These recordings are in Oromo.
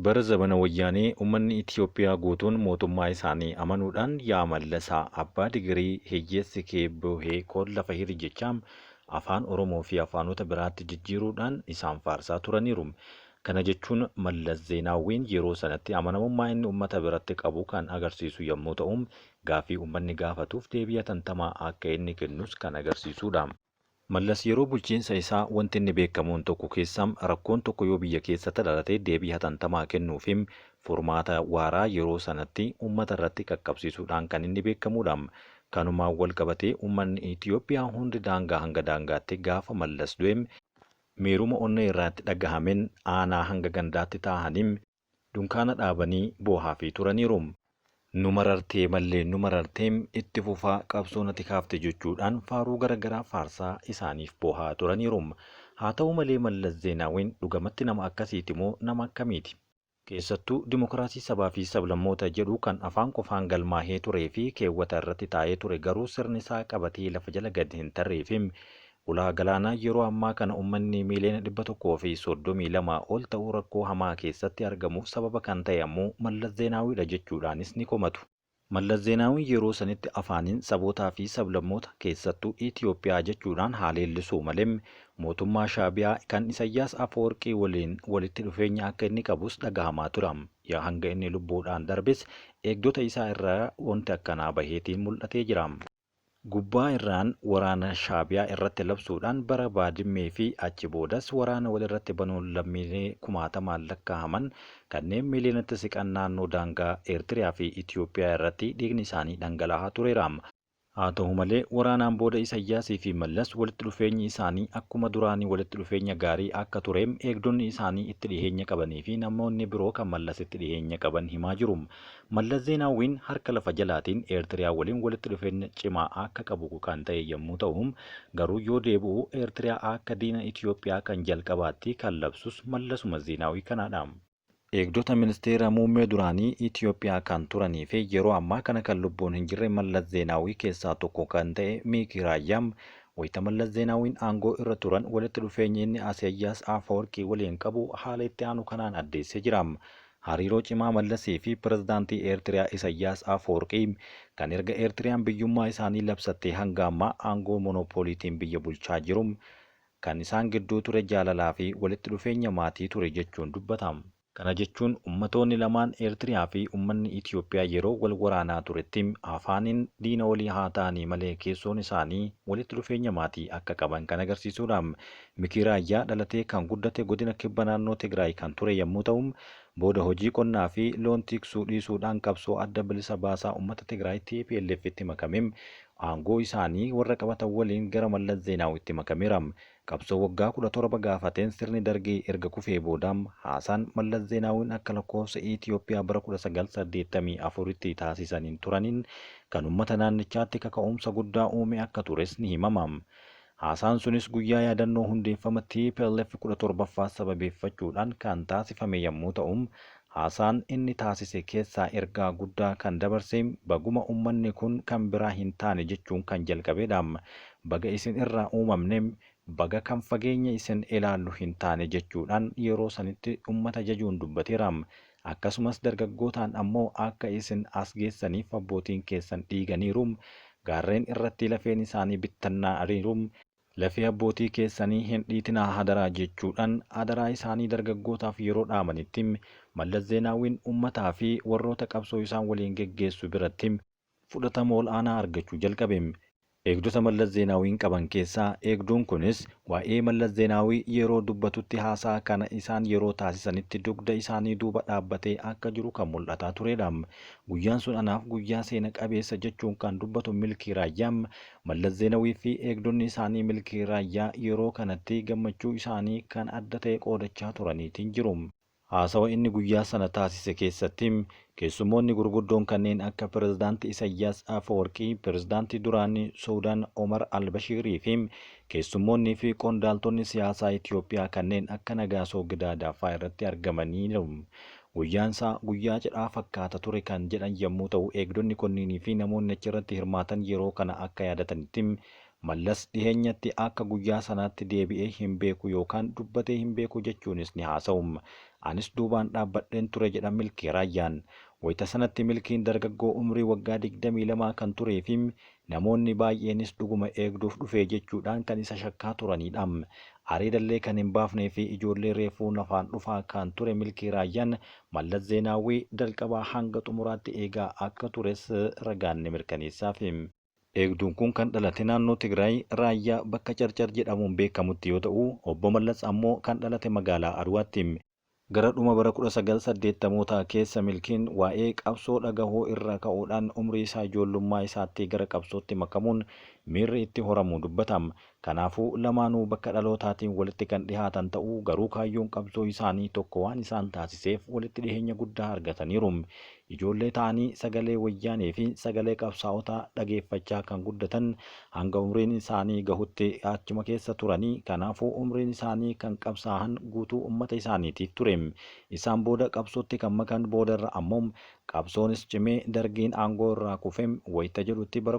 Bara zamana wayyaanee uummanni Itiyoophiyaa guutuun mootummaa isaanii amanuudhaan yaa Mallasaa abbaa digirii hiyyeessi kee bohee koon lafa hiri jechaan afaan Oromoo fi afaanota biraatti jijjiiruudhaan isaan faarsaa turaniiru. Kana jechuun Mallas Zeenaawwiin yeroo sanatti amanamummaa inni uummata biratti qabu kan agarsiisu yommuu ta'u, gaaffii uummanni gaafatuuf deebii hatattamaa akka inni kennus kan agarsiisudha. Mallas yeroo bulchiinsa isaa wanti inni beekamuun tokko keessaa rakkoon tokko yoo biyya keessatti dhalate deebii hatattamaa kennuufi furmaata waaraa yeroo sanatti uummata irratti qaqqabsiisuudhaan kan inni beekamudha. Kanumaan wal qabatee uummanni Itiyoophiyaa hundi daangaa hanga daangaatti gaafa Mallas du'e meeruma onnee irratti dhagahameen aanaa hanga gandaatti taa'anii dunkaana dhaabanii boohaa turaniiru. Nu marartee mallee nu mararteem itti fufaa qabsoo natti kaafte jechuudhaan faaruu garaagaraa faarsaa isaaniif boohaa turaniiru. Haa ta'u malee Mallas Zeenaawwiin dhugamatti nama akkasiiti moo nama akkamiiti? Keessattuu dimokiraasii sabaa fi sablammoota jedhu kan afaan qofaan galmaahee turee fi keewwata irratti taa'ee ture garuu sirni isaa qabatee lafa jala gad hin tarreefim. Ulaa galaanaa yeroo ammaa kana uummanni miiliyoona 132 ol ta'uu rakkoo hamaa keessatti argamuuf sababa kan ta'e ammoo Mallas Zeenaawwiidha jechuudhaanis ni komatu. Mallas Zeenaawwii yeroo sanitti afaaniin sabootaa fi sablammoota keessattuu Itiyoophiyaa jechuudhaan haleellisuu malee mootummaa Shaabiyaa kan Isaayyaas Afeworqii waliin walitti dhufeenya akka inni qabus dhagahamaa tura. Yaa hanga inni lubbuudhaan darbes eegdota isaa irraa wanti akkanaa baheetiin mul'atee jira. Gubbaa irraan waraana Shaabiyaa irratti labsuudhaan bara baadimmee fi achi boodas waraana walirratti banuun lammiilee kumaatamaan lakkaa'aman kanneen miiliyoonatti siqan naannoo daangaa Eertiriyaa fi Itiyoophiyaa irratti dhiigni isaanii dhangala'aa tureera. Haa ta'u malee waraanaan booda Isaayyaasii fi Mallas walitti dhufeenyi isaanii akkuma duraanii walitti dhufeenya gaarii akka tureem eegdonni isaanii itti dhiheenya qabanii fi namoonni biroo kan Mallasitti dhiheenya qaban himaa jiru. Mallas Zeenaawwiin harka lafa jalaatiin Eertiriyaa waliin walitti dhufeenya cimaa akka qabu kan ta'e yommuu ta'u, garuu yoo deebi'u Eertiriyaa akka diina Itiyoophiyaa kan jalqabaatti kan labsus Mallasuma Zeenaawwii kanadha. Eegdota ministeera muummee duraanii Itiyoophiyaa kan turanii fi yeroo ammaa kana kan lubbuun hin jirre Mallas Zeenaawwii keessaa tokko kan ta'e Miikii Raayyaam wayita Mallas Zeenaawwiin aangoo irra turan walitti dhufeenyi inni Isaayyaas Afeworqii waliin qabu haala itti aanu kanaan addeessee jira. Hariiroo cimaa Mallasii fi pirezidaantii Eertiriyaa Isaayyaas Afeworqii kan erga Eertiriyaan biyyummaa isaanii labsattee hanga ammaa aangoo monoopooliitiin biyya bulchaa jiru kan isaan gidduu ture jaalalaa fi walitti dhufeenya maatii ture jechuun dubbatama. Kana jechuun ummatoonni lamaan Eertiriyaa fi uummanni Itiyoophiyaa yeroo wal waraanaa turetti afaaniin diina walii haa ta'anii malee keessoon isaanii walitti dhufeenya maatii akka qaban kan agarsiisudha. Miikii Raayyaa dhalatee kan guddate godina kibba naannoo Tigraay kan ture yommuu ta'u, booda hojii qonnaa fi loon tiksuu dhiisuudhaan qabsoo adda bilisa baasaa uummata Tigraay TPLFitti makame aangoo isaanii warra qabatan waliin gara Mallas Zeenaawwiitti makameera. Qabsoo waggaa 17 gaafateen sirni dargii erga kufee boodam haasaan Mallas Zeenaawwiin akka lakkoofsa Itiyoophiyaa bara 1984tti taasisaniin turaniin kan uummata naannichaatti kaka'umsa guddaa uume akka tures ni himama. Haasaan sunis guyyaa yaadannoo hundeeffama TPLF 17ffaa sababeeffachuudhaan kan taasifame yommuu ta'u, haasaan inni taasise keessaa ergaa guddaa kan dabarse baguma uummanni kun kan biraa hin taane jechuun kan jalqabedha. Baga isin irraa uumamne baga kan fageenya isin ilaallu hin taane jechuudhaan yeroo sanitti uummata jajuun dubbateera. Akkasumas dargaggootaan ammoo akka isin as geessaniif abbootiin keessan dhiiganiiru, gaarreen irratti lafeen isaanii bittannaa'aniiru, lafee abbootii keessanii hin dhiitinaa hadaraa jechuudhaan hadaraa isaanii dargaggootaaf yeroo dhaamanitti Mallas Zeenaawwiin uummataa fi warroota qabsoo isaan waliin geggeessu biratti fudhatama ol aanaa argachuu jalqabe. Eegdota Mallas Zeenaawwiin qaban keessaa eegduun kunis waa'ee Mallas Zeenaawwii yeroo dubbatutti haasaa kana isaan yeroo taasisanitti dugda isaanii duuba dhaabbatee akka jiru kan mul'ataa turedha. Guyyaan sun anaaf guyyaa seena qabeessa jechuun kan dubbatu Miikii Raayyaam Mallas Zeenaawwii fi eegdonni isaanii Miikii Raayyaa yeroo kanatti gammachuu isaanii kan adda ta'e qoodachaa turaniitiin jiru. Haasawa inni guyyaa sana taasise keessatti keessummoonni gurguddoon kanneen akka pirezidaantii Isaayyaas Afeworqii, pirezidaantii duraanii Suudaan Omar Albashiirii fi keessummoonnii fi qondaaltonni siyaasaa Itiyoophiyaa kanneen akka Nagaasoo Gidaadaafaa irratti argamaniiru. Guyyaan isaa guyyaa cidhaa fakkaata ture kan jedhan yommuu ta'u, eegdonni kunniinii fi namoonni achirratti hirmaatan yeroo kana akka yaadatanitti Mallas dhiheenyatti akka guyyaa sanaatti deebi'ee hin beeku yookaan dubbatee hin beeku jechuunis ni haasa'u. Anis duubaan dhaabbadheen ture jedha Milkii Raayyaan. Wayita sanatti Milkiin dargaggoo umrii waggaa 22 kan turee fi namoonni baay'eenis dhuguma eegduuf dhufee jechuudhaan kan isa shakkaa turanidha. Areedallee kan hin baafnee fi ijoollee reefuu nafaan dhufaa kan ture Milkii Raayyaan Mallas Zeenaawwii jalqabaa hanga xumuraatti eegaa akka tures ragaan ni mirkaneessaaf. Eegduun kun kan dhalate naannoo Tigraay Raayyaa bakka Carcar jedhamuun beekamutti yoo ta'u, obbo Mallas ammoo kan dhalate magaalaa Aduwaatti. Gara dhuma bara 1980 keessa Milkiin waa'ee qabsoo dhagahuu irraa ka'uudhaan umrii isaa ijoollummaa isaatti gara qabsootti makamuun miirri itti horamuu dubbatama. Kanaafuu lamaanuu bakka dhalootaatiin walitti kan dhihaatan ta'uu garuu kaayyoon qabsoo isaanii tokko waan isaan taasiseef walitti dhiheenya guddaa argataniiru. Ijoollee ta'anii sagalee wayyaanee fi sagalee qabsaa'otaa dhageeffachaa kan guddatan hanga umriin isaanii gahutti achuma keessa turanii. Kanaafuu umriin isaanii kan qabsaa'an guutuu uummata isaaniitiif ture. Isaan booda qabsootti kan makan boodarra ammoo qabsoonis cimee dargiin aangoo irraa kufeem wayita jedhutti bara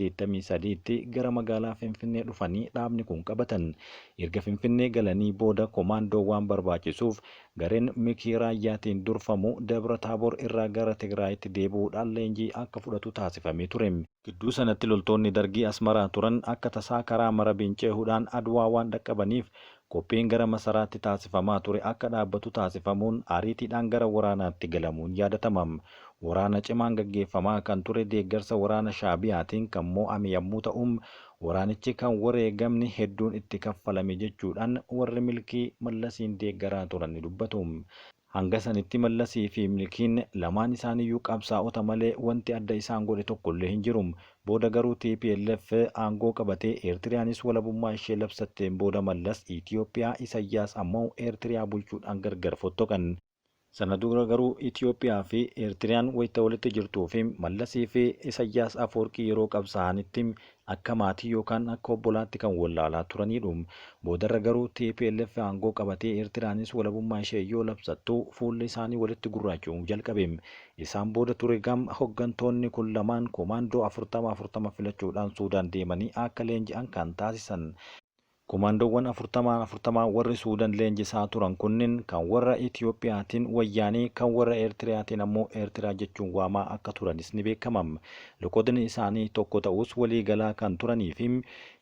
1983tti gara magaalaa Finfinnee dhufanii dhaabni kun qabatan. Erga Finfinnee galanii booda komaandoo waan barbaachisuuf gareen Milkii Raayyaatiin durfamu Dabra Taaboor irraa gara Tigraayitti deebi'uudhaan leenjii akka fudhatu taasifamee ture. Gidduu sanatti loltoonni dargii Asmaraa turan akka tasaa karaa Marabiin ceehuudhaan Adwaa waan dhaqqabaniif qophiin gara masaraatti taasifamaa ture akka dhaabbatu taasifamuun ariitiidhaan gara waraanaatti galamuun yaadatama. Waraana cimaan gaggeeffamaa kan ture deeggarsa waraana Shaabiyaatiin kan mo'ame yommuu ta'u, waraanichi kan wareegamni hedduun itti kaffalame jechuudhaan warri Milkii Mallasiin deeggaraa turan ni dubbatu. Hanga sanitti Mallasii fi Milkiin lamaan isaaniiyyuu qabsaa'ota malee wanti adda isaan godhe tokkollee hin jiru. Booda garuu TPLF aangoo qabatee Eertiriyaanis walabummaa ishee labsatteen booda Mallas Itiyoophiyaa, Isayyaas ammoo Eertiriyaa bulchuudhaan gargar fottoqan. Sana dura garuu Itiyoophiyaa fi Eertiriyaan wayita walitti jirtuu fi Mallasii fi Isayyaas Afoorqii yeroo qabsaa'anitti akka maatii yookaan akka obbolaatti kan wallaalaa turanidha. Boodarra garuu TPLF aangoo qabatee Eertiriyaanis walabummaa ishee yoo labsattu fuulli isaanii walitti gurraacha'uu jalqabe. Isaan booda ture gam hoggantoonni kun lamaan komaandoo 40 filachuudhaan Suudaan deemanii akka leenji'an kan taasisan. Komaandoowwan 40 warri Suudaan leenjisaa turan kunniin kan warra Itiyoophiyaatiin wayyaanii, kan warra Eertiriyaatiin ammoo Eertiraa jechuun waamaa akka turanis ni beekama. Loqodni isaanii tokko ta'us walii galaa kan turanii fi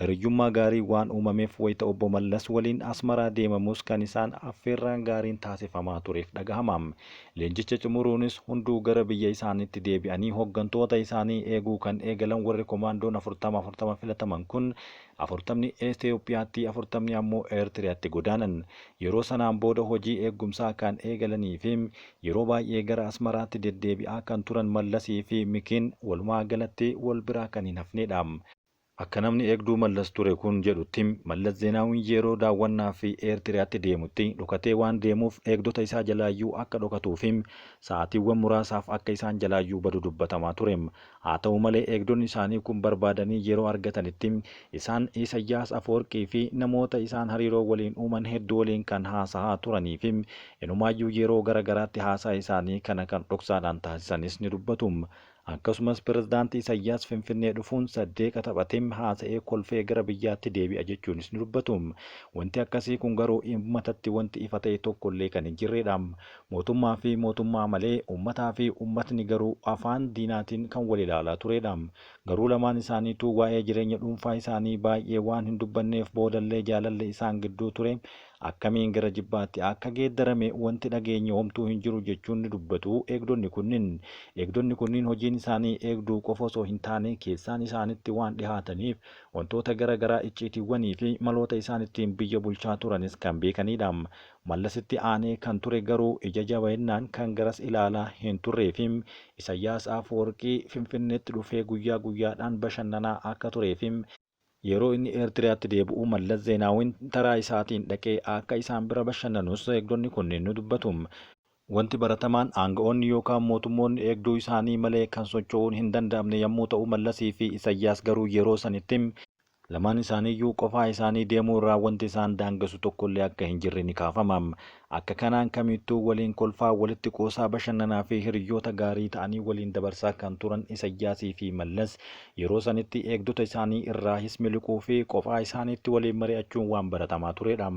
hiriyyummaa gaarii waan uumameef wayita obbo Mallas waliin Asmaraa deemamus kan isaan affeerraan gaariin taasifamaa tureef dhagahama. Leenjicha xumuruunis hunduu gara biyya isaaniitti deebi'anii hoggantoota isaanii eeguu kan eegalan warri komaandoon 40 filataman kun 40 Itiyoophiyaatti 40 ammoo Eertiriyaatti godaanan. Yeroo sanaan booda hojii eegumsaa kan eegalanii fi yeroo baay'ee gara Asmaraatti deddeebi'aa kan turan Mallasii fi Milkiin walumaa galatti wal biraa kan hin hafnedha. Akka namni eegduu Mallas ture kun jedhutti Mallas Zeenaawwiin yeroo daawwannaa fi Eertiriyaatti deemutti dhokatee waan deemuuf eegdota isaa jalaayyuu akka dhokatuu fi sa'aatiiwwan muraasaaf akka isaan jalaayyuu badu dubbatamaa ture. Haa ta'u malee eegdonni isaanii kun barbaadanii yeroo argatanitti isaan Isayyaas Afoorqii fi namoota isaan hariiroo waliin uuman hedduu waliin kan haasa'aa turanii fi inumaayyuu yeroo garagaraatti haasaa isaanii kana kan dhoksaadhaan taasisanis ni dubbatu. Akkasumas pirezidaantii Isayyaas Finfinnee dhufuun saddeeqa taphatee haasa'ee kolfee gara biyyaatti deebi'a jechuunis ni dubbatu. Wanti akkasii kun garuu uummatatti wanti ifa ta'e tokkollee kan hin jirredha. Mootummaa fi mootummaa malee uummataa fi uummatni garuu afaan diinaatiin kan wal ilaalaa turedha. Garuu lamaan isaaniituu waa'ee jireenya dhuunfaa isaanii baay'ee waan hin dubbanneef boodallee jaalalli isaan gidduu ture akkamiin gara jibbaatti akka geeddarame wanti dhageenye homtuu hin jiru jechuun ni dubbatu eegdonni kunniin hojiin isaanii eegduu qofa osoo hin taane keessaan isaanitti waan dhihaataniif wantoota garagaraa icciitiiwwanii fi maloota isaan ittiin biyya bulchaa turanis kan beekanidha. Mallasitti aanee kan ture garuu ija jabeennaan kan garas ilaalaa hin turree fi Isayyaas Afoorqii Finfinneetti dhufee guyyaa guyyaadhaan bashannanaa akka turee fi yeroo inni Eertiriyaatti deebi'u Mallas Zeenaawwiin taraa isaatiin dhaqee akka isaan bira bashannanus eegdonni kunniin ni dubbatu. Wanti baratamaan aanga'oonni yookaan mootummoonni eegduu isaanii malee kan socho'uun hin danda'amne yommuu ta'u Mallasii fi Isayyaas garuu yeroo sanitti Lamaan isaaniiyyuu qofaa isaanii deemuu irraa wanti isaan daangessu tokkollee akka hin jirre ni kaafama. Akka kanaan kamittuu waliin kolfaa walitti qoosaa bashannanaa fi hiriyoota gaarii ta'anii waliin dabarsaa kan turan Isaayyaasii fi Mallas yeroo sanitti eegdota isaanii irraas miliquu fi qofaa isaaniitti waliin mari'achuun waan baratamaa turedha.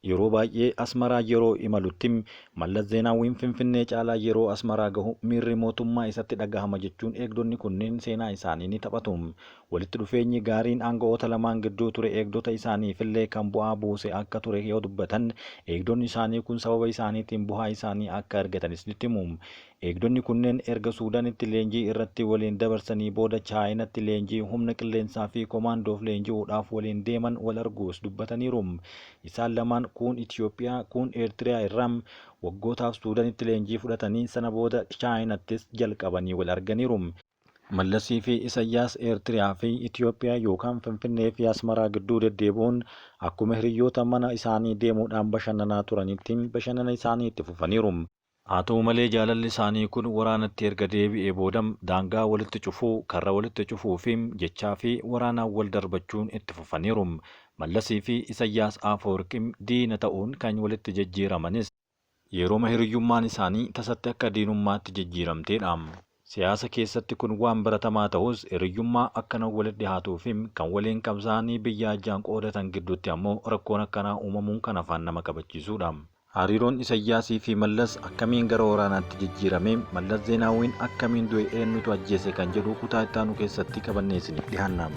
Yeroo baay'ee Asmaraa yeroo imalutti Mallas Zeenaawiin Finfinnee caalaa yeroo Asmaraa gahu miirri mootummaa isatti dhagahama jechuun eegdonni kunneen seenaa isaanii ni taphatu. Walitti dhufeenyi gaariin aangawoota lamaan gidduu ture eegdota isaaniifillee kan bu'aa buuse akka ture yoo dubbatan eegdonni isaanii kun sababa isaaniitiin bu'aa isaanii akka argatanis ni himu. Eegdonni kunneen erga Suudaanitti leenjii irratti waliin dabarsanii booda Chaayinaatti leenjii humna qilleensaa fi koomaandoof leenji'uudhaaf waliin deeman wal arguus dubbataniiru. Isaan lamaan kun Itoophiyaa kun Eertiriyaa irraa waggootaaf Suudaanitti leenjii fudhatanii sana booda Chaayinaattis jalqabanii wal arganiiru. Mallasii fi Isaayyaas Eertiriyaa fi Itoophiyaa yookaan Finfinnee fi Asmaraa gidduu deddeebi'uun akkuma hiriyoota mana isaanii deemuudhaan bashannanaa turanitti bashannana isaanii itti fufaniiru. Haa ta'u malee jaalalli isaanii kun waraanatti erga deebi'ee booda daangaa walitti cufuu, karra walitti cufuu fi jechaa fi waraanaan wal darbachuun itti fufaniiru. Mallasii fi Isaayyaas Afeworqii diina ta'uun kan walitti jijjiiramanis yeroo hiriyyummaan isaanii tasatti akka diinummaatti jijjiiramteedha. Siyaasa keessatti kun waan baratamaa ta'us hiriyyummaa akkana walitti dhihaatuu fi kan waliin qabsaa'anii biyya ajjaan qoodatan gidduutti ammoo rakkoon akkanaa uumamuun kan afaan nama qabachiisudha. Hariiroon Isaayyaasii fi Mallas akkamiin gara waraanaatti jijjiirame, Mallas Zeenaawiin akkamiin du'e eenyutu ajjeese kan jedhu kutaa itti aanu keessatti qabannee isiniif dhiyaanna.